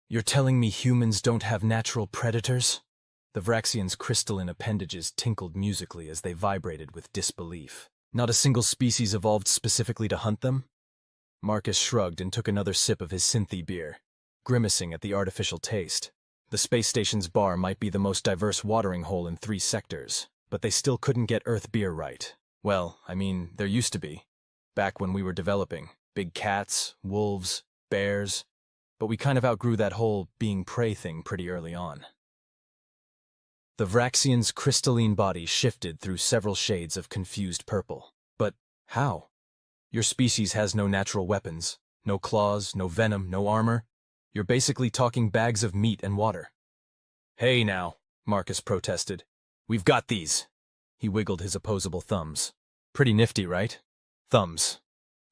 You're telling me humans don't have natural predators? The Vraxian's crystalline appendages tinkled musically as they vibrated with disbelief. Not a single species evolved specifically to hunt them? Marcus shrugged and took another sip of his synthy beer, grimacing at the artificial taste. The space station's bar might be the most diverse watering hole in 3 sectors, but they still couldn't get Earth beer right. Well, I mean, there used to be. Back when we were developing. Big cats, wolves, bears. But we kind of outgrew that whole being prey thing pretty early on. The Vraxian's crystalline body shifted through several shades of confused purple. But how? Your species has no natural weapons, no claws, no venom, no armor. You're basically talking bags of meat and water. Hey now, Marcus protested. We've got these. He wiggled his opposable thumbs. Pretty nifty, right? Thumbs.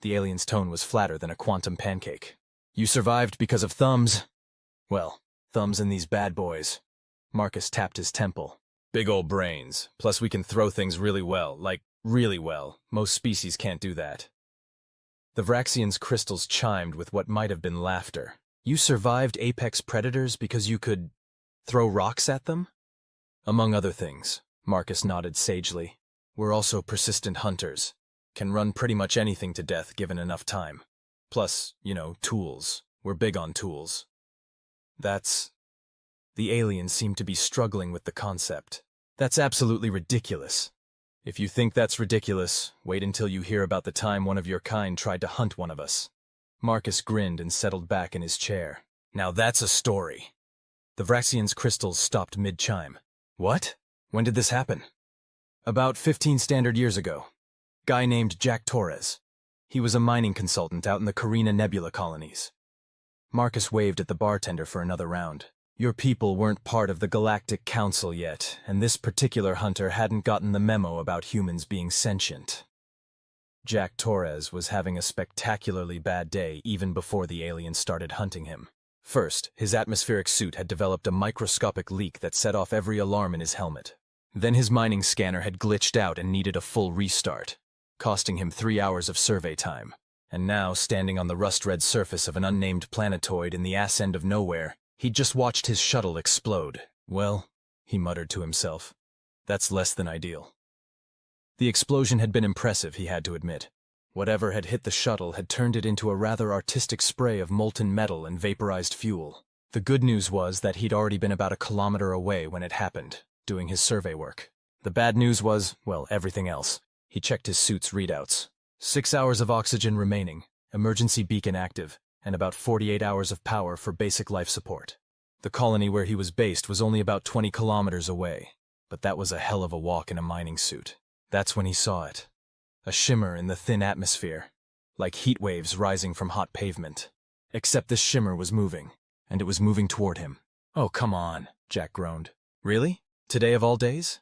The alien's tone was flatter than a quantum pancake. You survived because of thumbs. Well, thumbs and these bad boys. Marcus tapped his temple. Big old brains. Plus we can throw things really well. Like, really well. Most species can't do that. The Vraxian's crystals chimed with what might have been laughter. You survived apex predators because you could throw rocks at them? Among other things, Marcus nodded sagely. We're also persistent hunters. Can run pretty much anything to death given enough time. Plus, tools. We're big on tools. That's... The alien seemed to be struggling with the concept. That's absolutely ridiculous. If you think that's ridiculous, wait until you hear about the time one of your kind tried to hunt one of us. Marcus grinned and settled back in his chair. Now that's a story. The Vraxian's crystals stopped mid-chime. What? When did this happen? About 15 standard years ago. Guy named Jack Torres. He was a mining consultant out in the Carina Nebula colonies. Marcus waved at the bartender for another round. Your people weren't part of the Galactic Council yet, and this particular hunter hadn't gotten the memo about humans being sentient. Jack Torres was having a spectacularly bad day even before the aliens started hunting him. First, his atmospheric suit had developed a microscopic leak that set off every alarm in his helmet. Then his mining scanner had glitched out and needed a full restart, costing him 3 hours of survey time. And now, standing on the rust-red surface of an unnamed planetoid in the ass end of nowhere, he'd just watched his shuttle explode. Well, he muttered to himself, that's less than ideal. The explosion had been impressive, he had to admit. Whatever had hit the shuttle had turned it into a rather artistic spray of molten metal and vaporized fuel. The good news was that he'd already been about 1 kilometer away when it happened, doing his survey work. The bad news was, well, everything else. He checked his suit's readouts. 6 hours of oxygen remaining, emergency beacon active, and about 48 hours of power for basic life support. The colony where he was based was only about 20 kilometers away, but that was a hell of a walk in a mining suit. That's when he saw it. A shimmer in the thin atmosphere, like heat waves rising from hot pavement. Except this shimmer was moving, and it was moving toward him. Oh, come on, Jack groaned. Really? Today of all days?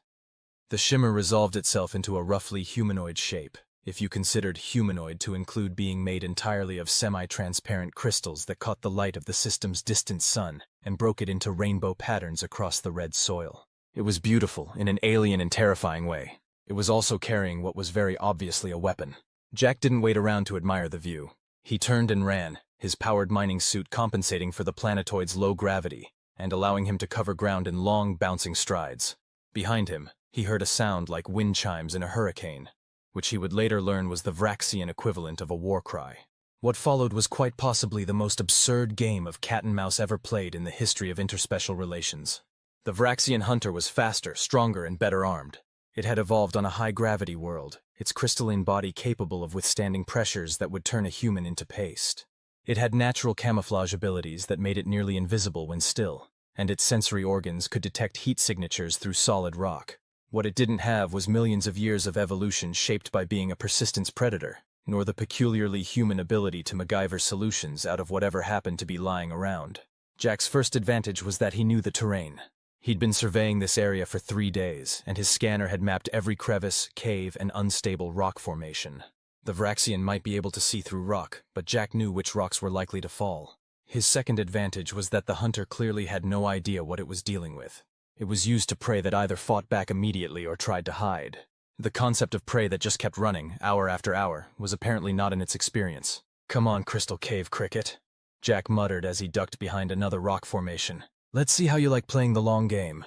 The shimmer resolved itself into a roughly humanoid shape, if you considered humanoid to include being made entirely of semi-transparent crystals that caught the light of the system's distant sun and broke it into rainbow patterns across the red soil. It was beautiful in an alien and terrifying way. It was also carrying what was very obviously a weapon. Jack didn't wait around to admire the view. He turned and ran, his powered mining suit compensating for the planetoid's low gravity and allowing him to cover ground in long, bouncing strides. Behind him, he heard a sound like wind chimes in a hurricane, which he would later learn was the Vraxian equivalent of a war cry. What followed was quite possibly the most absurd game of cat and mouse ever played in the history of interspecial relations. The Vraxian hunter was faster, stronger, and better armed. It had evolved on a high-gravity world, its crystalline body capable of withstanding pressures that would turn a human into paste. It had natural camouflage abilities that made it nearly invisible when still, and its sensory organs could detect heat signatures through solid rock. What it didn't have was millions of years of evolution shaped by being a persistence predator, nor the peculiarly human ability to MacGyver solutions out of whatever happened to be lying around. Jack's first advantage was that he knew the terrain. He'd been surveying this area for 3 days, and his scanner had mapped every crevice, cave, and unstable rock formation. The Vraxian might be able to see through rock, but Jack knew which rocks were likely to fall. His second advantage was that the hunter clearly had no idea what it was dealing with. It was used to prey that either fought back immediately or tried to hide. The concept of prey that just kept running, hour after hour, was apparently not in its experience. Come on, Crystal Cave Cricket. Jack muttered as he ducked behind another rock formation. Let's see how you like playing the long game.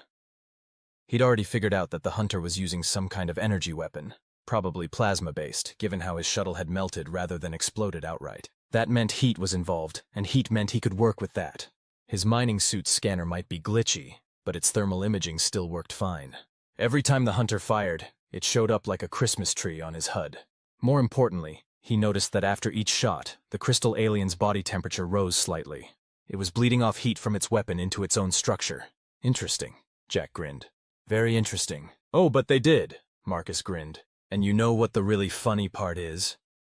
He'd already figured out that the hunter was using some kind of energy weapon, probably plasma-based, given how his shuttle had melted rather than exploded outright. That meant heat was involved, and heat meant he could work with that. His mining suit's scanner might be glitchy, but its thermal imaging still worked fine. Every time the hunter fired, it showed up like a Christmas tree on his HUD. More importantly, he noticed that after each shot, the crystal alien's body temperature rose slightly. It was bleeding off heat from its weapon into its own structure. Interesting, Jack grinned. Very interesting. Oh, but they did, Marcus grinned. And you know what the really funny part is?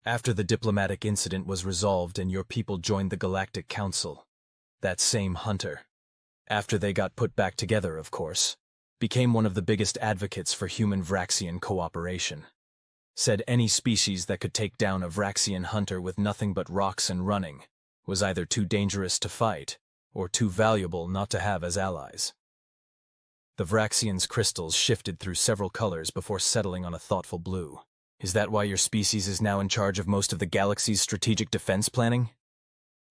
After the diplomatic incident was resolved and your people joined the Galactic Council, that same hunter, after they got put back together, of course, became one of the biggest advocates for human-Vraxian cooperation. Said any species that could take down a Vraxian hunter with nothing but rocks and running was either too dangerous to fight or too valuable not to have as allies. The Vraxian's crystals shifted through several colors before settling on a thoughtful blue. Is that why your species is now in charge of most of the galaxy's strategic defense planning?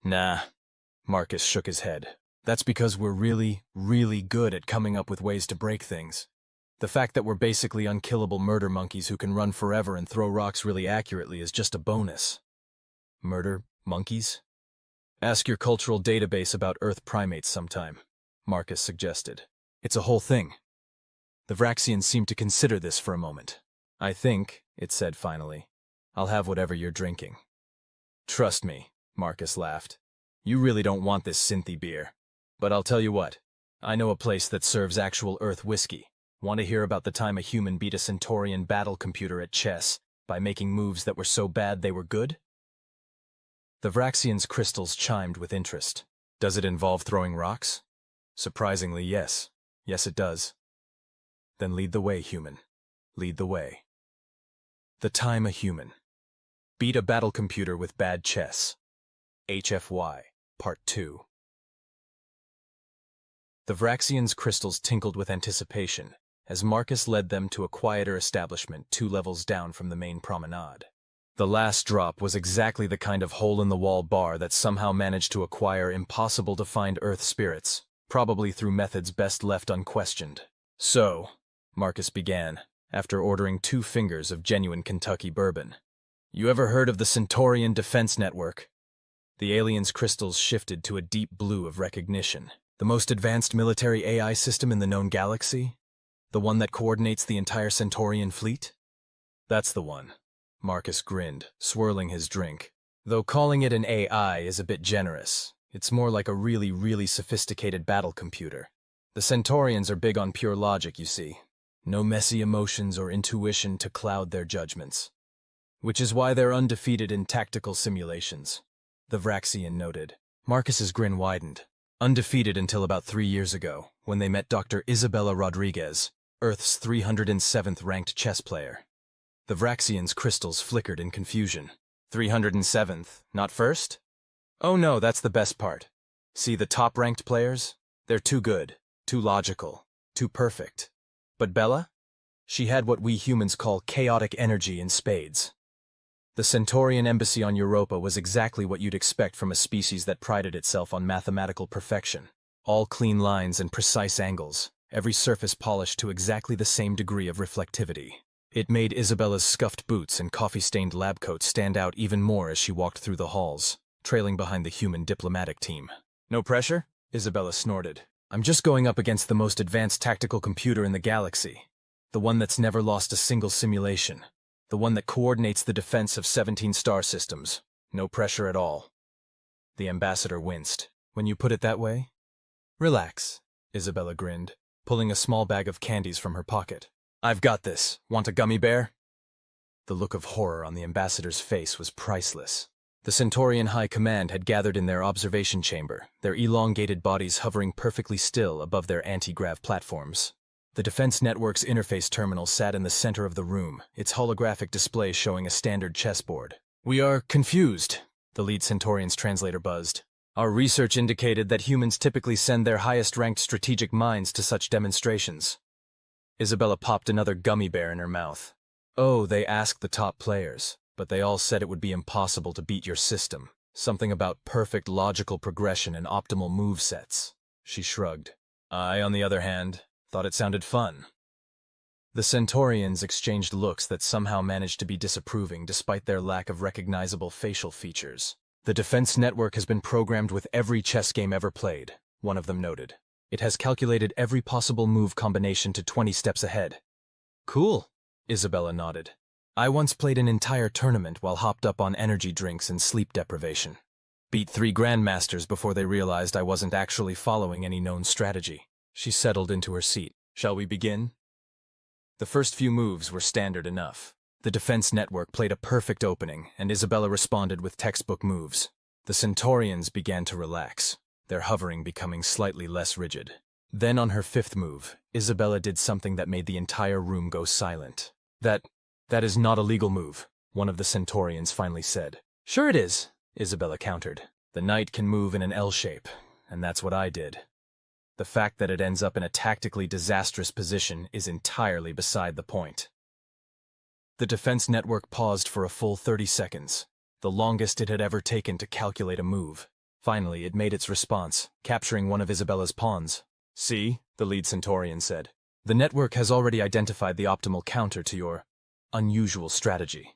Nah, Marcus shook his head. That's because we're really, really good at coming up with ways to break things. The fact that we're basically unkillable murder monkeys who can run forever and throw rocks really accurately is just a bonus. Murder monkeys? Ask your cultural database about Earth primates sometime, Marcus suggested. It's a whole thing. The Vraxians seemed to consider this for a moment. I think, it said finally, I'll have whatever you're drinking. Trust me, Marcus laughed. You really don't want this synthy beer. But I'll tell you what, I know a place that serves actual Earth whiskey. Want to hear about the time a human beat a Centaurian battle computer at chess by making moves that were so bad they were good? The Vraxian's crystals chimed with interest. Does it involve throwing rocks? Surprisingly, yes. Yes, it does. Then lead the way, human. Lead the way. The time a human. Beat a battle computer with bad chess. HFY, Part 2. The Vraxian's crystals tinkled with anticipation as Marcus led them to a quieter establishment 2 levels down from the main promenade. The last drop was exactly the kind of hole-in-the-wall bar that somehow managed to acquire impossible-to-find Earth spirits, probably through methods best left unquestioned. So, Marcus began, after ordering 2 fingers of genuine Kentucky bourbon. You ever heard of the Centaurian Defense Network? The alien's crystals shifted to a deep blue of recognition. The most advanced military AI system in the known galaxy? The one that coordinates the entire Centaurian fleet? That's the one. Marcus grinned, swirling his drink. Though calling it an AI is a bit generous. It's more like a really, really sophisticated battle computer. The Centaurians are big on pure logic, you see. No messy emotions or intuition to cloud their judgments. Which is why they're undefeated in tactical simulations, the Vraxian noted. Marcus's grin widened. Undefeated until about 3 years ago, when they met Dr. Isabella Rodriguez, Earth's 307th ranked chess player. The Vraxian's crystals flickered in confusion. 307th, not first? Oh no, that's the best part. See the top-ranked players? They're too good, too logical, too perfect. But Bella? She had what we humans call chaotic energy in spades. The Centaurian embassy on Europa was exactly what you'd expect from a species that prided itself on mathematical perfection. All clean lines and precise angles, every surface polished to exactly the same degree of reflectivity. It made Isabella's scuffed boots and coffee-stained lab coat stand out even more as she walked through the halls, trailing behind the human diplomatic team. No pressure? Isabella snorted. I'm just going up against the most advanced tactical computer in the galaxy. The one that's never lost a single simulation. The one that coordinates the defense of 17 star systems. No pressure at all. The ambassador winced. When you put it that way? Relax, Isabella grinned, pulling a small bag of candies from her pocket. I've got this. Want a gummy bear? The look of horror on the ambassador's face was priceless. The Centaurian High Command had gathered in their observation chamber, their elongated bodies hovering perfectly still above their anti-grav platforms. The Defense Network's interface terminal sat in the center of the room, its holographic display showing a standard chessboard. We are confused, the lead Centaurian's translator buzzed. Our research indicated that humans typically send their highest-ranked strategic minds to such demonstrations. Isabella popped another gummy bear in her mouth. Oh, they asked the top players, but they all said it would be impossible to beat your system. Something about perfect logical progression and optimal move sets. She shrugged. I, on the other hand, thought it sounded fun. The Centaurians exchanged looks that somehow managed to be disapproving despite their lack of recognizable facial features. The defense network has been programmed with every chess game ever played, one of them noted. It has calculated every possible move combination to 20 steps ahead. Cool, Isabella nodded. I once played an entire tournament while hopped up on energy drinks and sleep deprivation. Beat 3 grandmasters before they realized I wasn't actually following any known strategy. She settled into her seat. Shall we begin? The first few moves were standard enough. The defense network played a perfect opening, and Isabella responded with textbook moves. The Centaurians began to relax, their hovering becoming slightly less rigid. Then on her 5th move, Isabella did something that made the entire room go silent. That is not a legal move, one of the Centaurians finally said. Sure it is, Isabella countered. The knight can move in an L shape, and that's what I did. The fact that it ends up in a tactically disastrous position is entirely beside the point. The defense network paused for a full 30 seconds, the longest it had ever taken to calculate a move. Finally, it made its response, capturing one of Isabella's pawns. See, the lead Centaurian said. The network has already identified the optimal counter to your unusual strategy.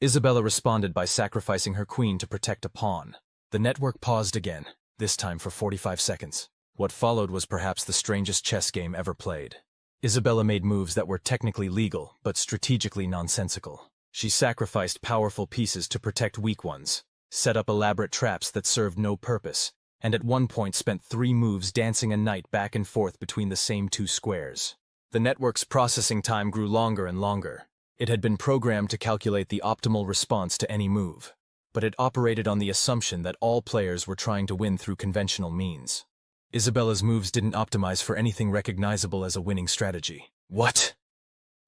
Isabella responded by sacrificing her queen to protect a pawn. The network paused again, this time for 45 seconds. What followed was perhaps the strangest chess game ever played. Isabella made moves that were technically legal, but strategically nonsensical. She sacrificed powerful pieces to protect weak ones, set up elaborate traps that served no purpose, and at one point spent 3 moves dancing a knight back and forth between the same 2 squares. The network's processing time grew longer and longer. It had been programmed to calculate the optimal response to any move, but it operated on the assumption that all players were trying to win through conventional means. Isabella's moves didn't optimize for anything recognizable as a winning strategy. What?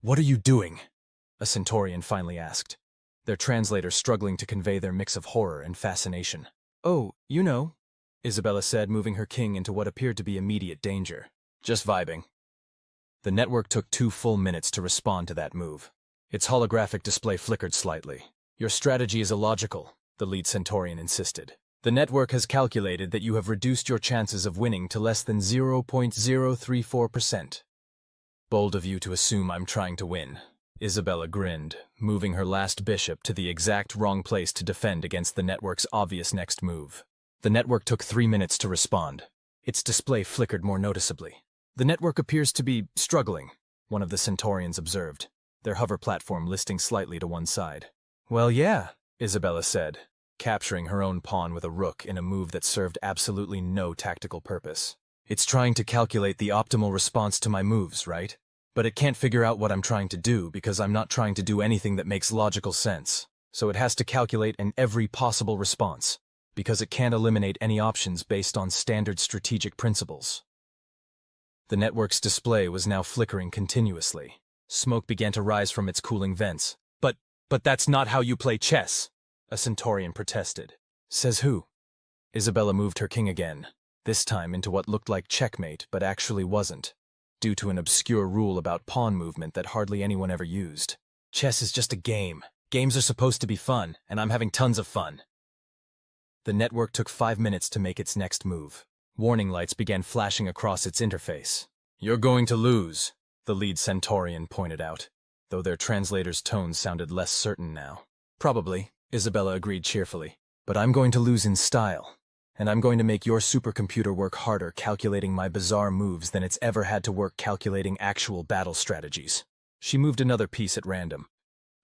What are you doing? A Centaurian finally asked, their translator struggling to convey their mix of horror and fascination. Oh, you know, Isabella said, moving her king into what appeared to be immediate danger. Just vibing. The network took 2 full minutes to respond to that move. Its holographic display flickered slightly. Your strategy is illogical, the lead Centaurian insisted. The network has calculated that you have reduced your chances of winning to less than 0.034%. Bold of you to assume I'm trying to win. Isabella grinned, moving her last bishop to the exact wrong place to defend against the network's obvious next move. The network took 3 minutes to respond. Its display flickered more noticeably. The network appears to be struggling, one of the Centaurians observed, their hover platform listing slightly to one side. Well, yeah, Isabella said, capturing her own pawn with a rook in a move that served absolutely no tactical purpose. It's trying to calculate the optimal response to my moves, right? But it can't figure out what I'm trying to do because I'm not trying to do anything that makes logical sense. So it has to calculate every possible response, because it can't eliminate any options based on standard strategic principles. The network's display was now flickering continuously. Smoke began to rise from its cooling vents. But that's not how you play chess, a Centaurian protested. Says who? Isabella moved her king again, this time into what looked like checkmate but actually wasn't, due to an obscure rule about pawn movement that hardly anyone ever used. Chess is just a game. Games are supposed to be fun, and I'm having tons of fun. The network took 5 minutes to make its next move. Warning lights began flashing across its interface. You're going to lose, the lead Centaurian pointed out, though their translator's tones sounded less certain now. Probably, Isabella agreed cheerfully, but I'm going to lose in style, and I'm going to make your supercomputer work harder calculating my bizarre moves than it's ever had to work calculating actual battle strategies. She moved another piece at random.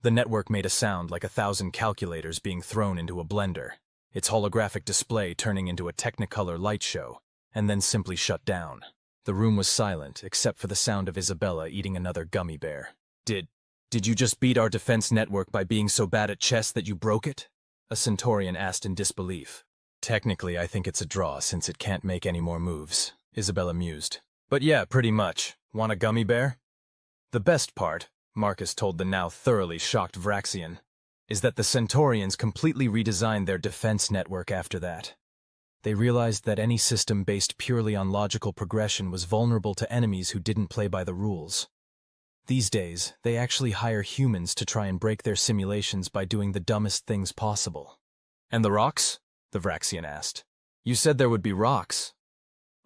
The network made a sound like 1,000 calculators being thrown into a blender, its holographic display turning into a Technicolor light show, and then simply shut down. The room was silent, except for the sound of Isabella eating another gummy bear. Did you just beat our defense network by being so bad at chess that you broke it? A Centaurian asked in disbelief. Technically, I think it's a draw since it can't make any more moves, Isabella mused. But yeah, pretty much. Want a gummy bear? The best part, Marcus told the now thoroughly shocked Vraxian, is that the Centaurians completely redesigned their defense network after that. They realized that any system based purely on logical progression was vulnerable to enemies who didn't play by the rules. These days, they actually hire humans to try and break their simulations by doing the dumbest things possible. And the rocks? The Vraxian asked. You said there would be rocks.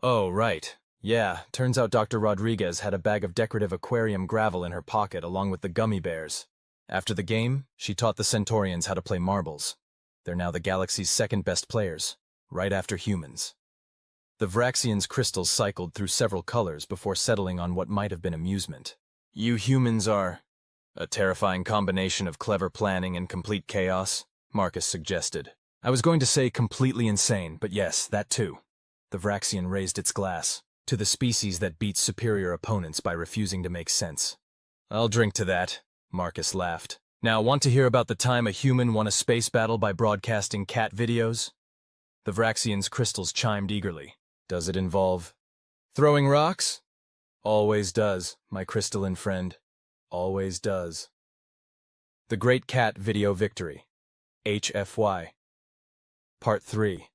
Oh, right. Yeah, turns out Dr. Rodriguez had a bag of decorative aquarium gravel in her pocket along with the gummy bears. After the game, she taught the Centaurians how to play marbles. They're now the galaxy's second best players, right after humans. The Vraxians' crystals cycled through several colors before settling on what might have been amusement. You humans are a terrifying combination of clever planning and complete chaos, Marcus suggested. I was going to say completely insane, but yes, that too. The Vraxian raised its glass, to the species that beats superior opponents by refusing to make sense. I'll drink to that, Marcus laughed. Now, want to hear about the time a human won a space battle by broadcasting cat videos? The Vraxian's crystals chimed eagerly. Does it involve throwing rocks? Always does, my crystalline friend. Always does. The Great Cat Video Victory. HFY. Part 3.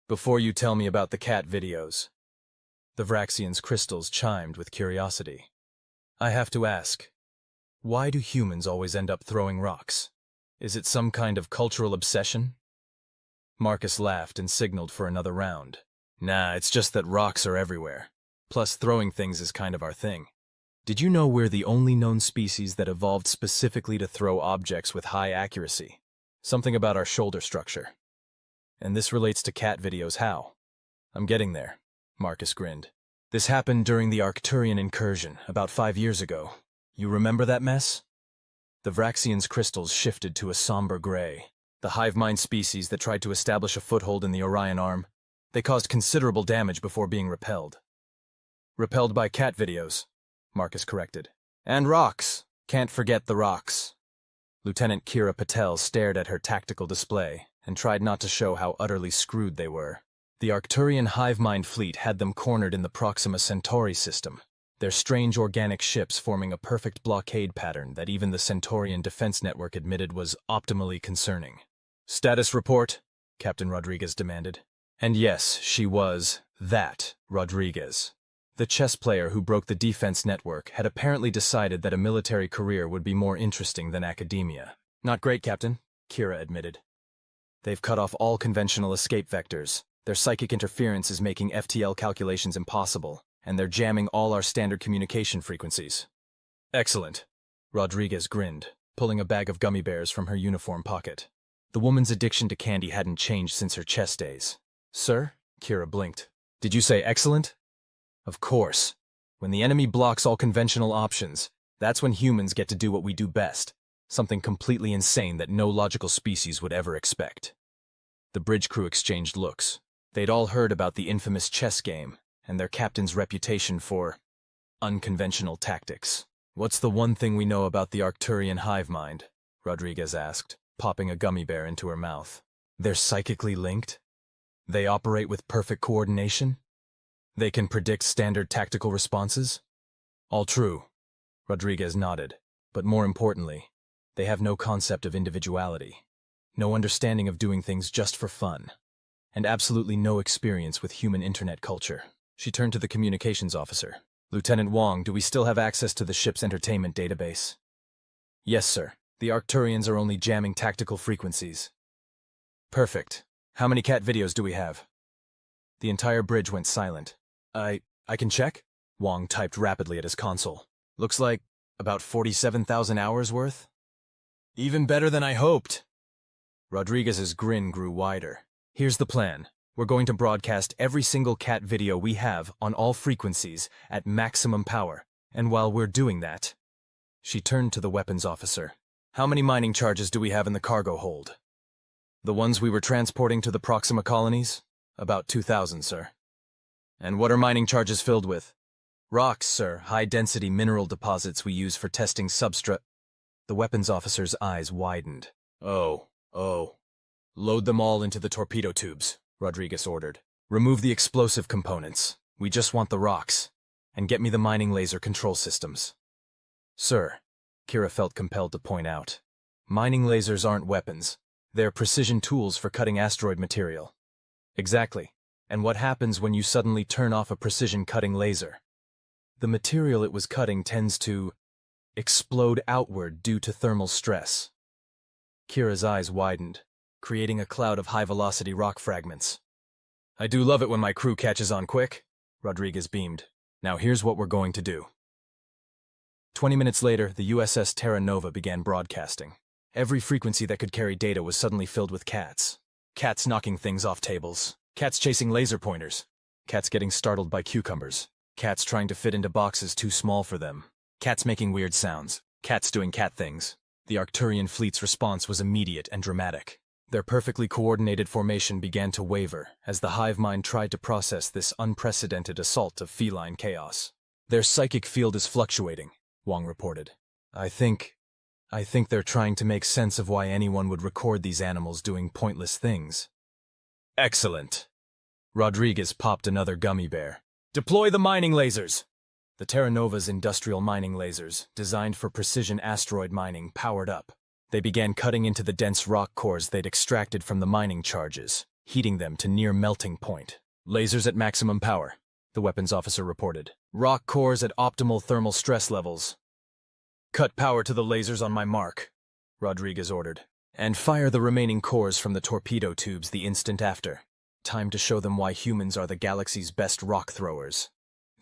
Before you tell me about the cat videos. The Vraxian's crystals chimed with curiosity. I have to ask, why do humans always end up throwing rocks? Is it some kind of cultural obsession? Marcus laughed and signaled for another round. Nah, it's just that rocks are everywhere. Plus, throwing things is kind of our thing. Did you know we're the only known species that evolved specifically to throw objects with high accuracy? Something about our shoulder structure. And this relates to cat videos how? I'm getting there, Marcus grinned. This happened during the Arcturian incursion, about 5 years ago. You remember that mess? The Vraxian's crystals shifted to a somber gray. The hive mind species that tried to establish a foothold in the Orion Arm. They caused considerable damage before being repelled. Repelled by cat videos, Marcus corrected. And rocks. Can't forget the rocks. Lieutenant Kira Patel stared at her tactical display and tried not to show how utterly screwed they were. The Arcturian hive mind fleet had them cornered in the Proxima Centauri system, their strange organic ships forming a perfect blockade pattern that even the Centaurian defense network admitted was optimally concerning. Status report, Captain Rodriguez demanded. And yes, she was that Rodriguez. The chess player who broke the defense network had apparently decided that a military career would be more interesting than academia. Not great, Captain, Kira admitted. They've cut off all conventional escape vectors. Their psychic interference is making FTL calculations impossible, and they're jamming all our standard communication frequencies. Excellent. Rodriguez grinned, pulling a bag of gummy bears from her uniform pocket. The woman's addiction to candy hadn't changed since her chess days. Sir? Kira blinked. Did you say excellent? Of course. When the enemy blocks all conventional options, that's when humans get to do what we do best. Something completely insane that no logical species would ever expect. The bridge crew exchanged looks. They'd all heard about the infamous chess game and their captain's reputation for unconventional tactics. What's the one thing we know about the Arcturian hive mind? Rodriguez asked, popping a gummy bear into her mouth. They're psychically linked? They operate with perfect coordination? They can predict standard tactical responses? All true. Rodriguez nodded. But more importantly, they have no concept of individuality, no understanding of doing things just for fun, and absolutely no experience with human internet culture. She turned to the communications officer. Lieutenant Wong, do we still have access to the ship's entertainment database? Yes, sir. The Arcturians are only jamming tactical frequencies. Perfect. How many cat videos do we have? The entire bridge went silent. I can check? Wong typed rapidly at his console. Looks like about 47,000 hours worth? Even better than I hoped. Rodriguez's grin grew wider. Here's the plan. We're going to broadcast every single cat video we have on all frequencies at maximum power. And while we're doing that, she turned to the weapons officer. How many mining charges do we have in the cargo hold? The ones we were transporting to the Proxima colonies? About 2,000, sir. And what are mining charges filled with? Rocks, sir, high-density mineral deposits we use for testing substrate. The weapons officer's eyes widened. Oh. Load them all into the torpedo tubes, Rodriguez ordered. Remove the explosive components. We just want the rocks. And get me the mining laser control systems. Sir, Kira felt compelled to point out, mining lasers aren't weapons. They're precision tools for cutting asteroid material. Exactly. And what happens when you suddenly turn off a precision-cutting laser? The material it was cutting tends to explode outward due to thermal stress. Kira's eyes widened. creating a cloud of high-velocity rock fragments. "I do love it when my crew catches on quick," Rodriguez beamed. "Now here's what we're going to do." 20 minutes later, the USS Terra Nova began broadcasting. Every frequency that could carry data was suddenly filled with cats. Cats knocking things off tables. Cats chasing laser pointers. Cats getting startled by cucumbers. Cats trying to fit into boxes too small for them. Cats making weird sounds. Cats doing cat things. The Arcturian fleet's response was immediate and dramatic. Their perfectly coordinated formation began to waver as the hive mind tried to process this unprecedented assault of feline chaos. "Their psychic field is fluctuating," Wong reported. I think they're trying to make sense of why anyone would record these animals doing pointless things." "Excellent." Rodriguez popped another gummy bear. "Deploy the mining lasers!" The Terra Nova's industrial mining lasers, designed for precision asteroid mining, powered up. They began cutting into the dense rock cores they'd extracted from the mining charges, heating them to near melting point. "Lasers at maximum power," the weapons officer reported. "Rock cores at optimal thermal stress levels." "Cut power to the lasers on my mark," Rodriguez ordered. "And fire the remaining cores from the torpedo tubes the instant after. Time to show them why humans are the galaxy's best rock throwers."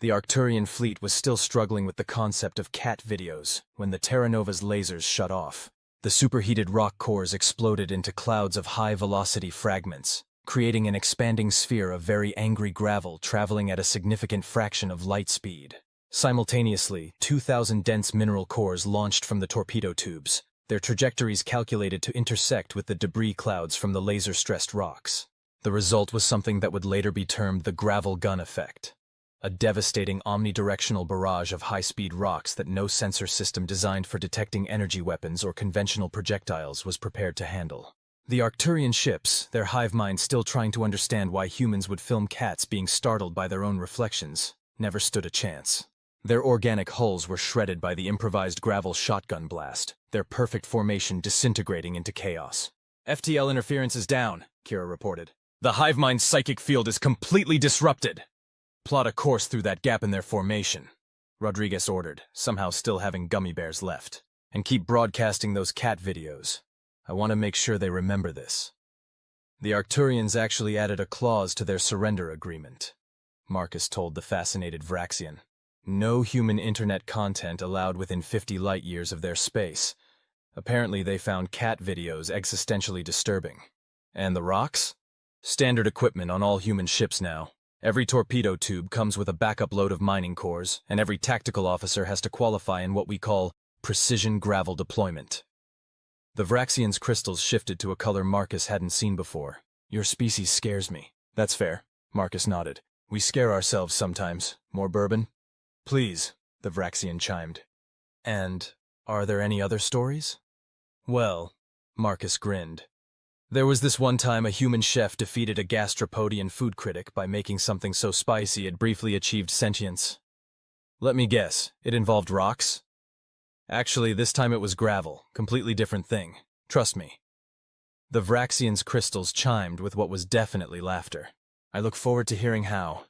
The Arcturian fleet was still struggling with the concept of cat videos when the Terra Nova's lasers shut off. The superheated rock cores exploded into clouds of high-velocity fragments, creating an expanding sphere of very angry gravel traveling at a significant fraction of light speed. Simultaneously, 2,000 dense mineral cores launched from the torpedo tubes, their trajectories calculated to intersect with the debris clouds from the laser-stressed rocks. The result was something that would later be termed the gravel gun effect. A devastating omnidirectional barrage of high-speed rocks that no sensor system designed for detecting energy weapons or conventional projectiles was prepared to handle. The Arcturian ships, their hive mind still trying to understand why humans would film cats being startled by their own reflections, never stood a chance. Their organic hulls were shredded by the improvised gravel shotgun blast, their perfect formation disintegrating into chaos. "FTL interference is down," Kira reported. "The hive mind's psychic field is completely disrupted." "Plot a course through that gap in their formation," Rodriguez ordered, somehow still having gummy bears left. "And keep broadcasting those cat videos. I want to make sure they remember this." "The Arcturians actually added a clause to their surrender agreement," Marcus told the fascinated Vraxian. "No human internet content allowed within 50 light-years of their space. Apparently they found cat videos existentially disturbing. And the rocks? Standard equipment on all human ships now. Every torpedo tube comes with a backup load of mining cores, and every tactical officer has to qualify in what we call precision gravel deployment." The Vraxian's crystals shifted to a color Marcus hadn't seen before. "Your species scares me." "That's fair," Marcus nodded. "We scare ourselves sometimes. More bourbon?" "Please," the Vraxian chimed. "And are there any other stories?" "Well," Marcus grinned. "There was this one time a human chef defeated a gastropodian food critic by making something so spicy it briefly achieved sentience. Let me guess, it involved rocks?" "Actually, this time it was gravel, completely different thing. Trust me." The Vraxian's crystals chimed with what was definitely laughter. "I look forward to hearing how."